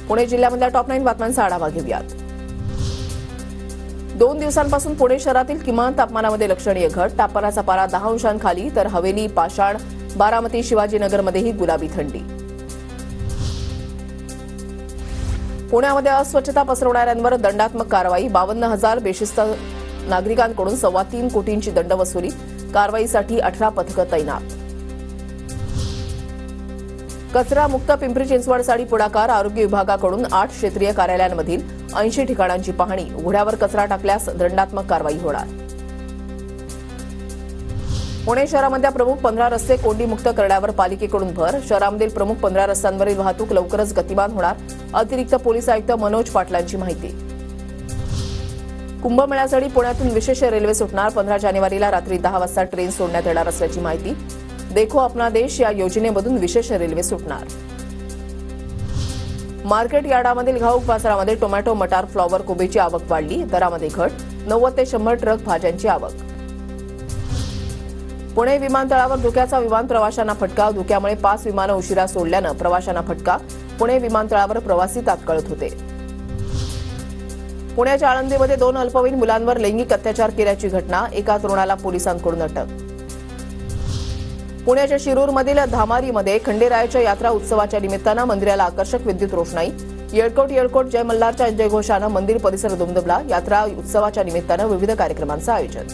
Pune जिल्ह्यामधल्या top 9 बातम्यांचा आढावा घेऊयात। 2 दिवसांपासून पुणे शहरातील किमान तापमानामध्ये लक्षणीय घट। तापमानाचा पारा 10 अंशांखाली, तर हवेली, पाषाण, बारामती, शिवाजीनगरमध्येही गुलाबी थंडी। पुण्यामध्ये अस्वच्छता पसरवणाऱ्यांवर दंडात्मक कारवाई। 52,000 बेशिस्त नागरिकांकडून 3.25 कोटींची दंडवसुली। कारवाईसाठी 18 पथकं तैनात। कचरा मुक्त पिंपरी चिंचवडसाठी पुढाकार। आरोग्य विभागाकडून 8 क्षेत्रीय कार्यालयांमधील 80 ठिकाणांची पाहणी। उघड्यावर कचरा टाकल्यास दंडात्मक कारवाई होणार। पुणे शहरामधल्या प्रमुख 15 रस्ते कोंडीमुक्त करण्यावर पालिकेकडून भर। शहरामधील प्रमुख 15 रस्त्यांवरील वाहतूक लवकरच गतिमान होणार। अतिरिक्त पोलीस आयुक्त मनोज पाटलांची माहिती। कुंभमेळ्यासाठी पुण्यातून विशेष रेल्वे सुटणार। 15 जानेवारीला रात्री 10 वाजता ट्रेन सोडण्यात येणार असल्याची माहिती। देखो अपना देश या योजनेमधून विशेष रेल्वे सुटणार। मार्केट यार्डामधील घाऊक बाजारामध्ये टोमॅटो, मटार, फ्लॉवर, कोबीची आवक वाढली। दरामध्ये घट। 90 ते 100 ट्रक भाज्यांची आवक। पुणे विमानतळावर धुक्याचा विमान प्रवाशांना फटका। धुक्यामुळे 5 विमानं उशिरा सोडल्यानं प्रवाशांना फटका। पुणे विमानतळावर प्रवासी तात्काळत होते। पुण्याच्या आळंदीमध्ये 2 अल्पवयीन मुलांवर लैंगिक अत्याचार केल्याची घटना। एका तरुणाला पोलिसांकडून अटक। पुण्याच्या शिरूरमधील धामारीमध्ये खंडेरायाच्या यात्रा उत्सवाच्या निमित्तानं मंदिराला आकर्षक विद्युत रोषणाई। येळकोट येळकोट जय मल्हारच्या जयघोषानं मंदिर परिसर दुमदुमला। यात्रा उत्सवाच्या निमित्तानं विविध कार्यक्रमांचं आयोजन।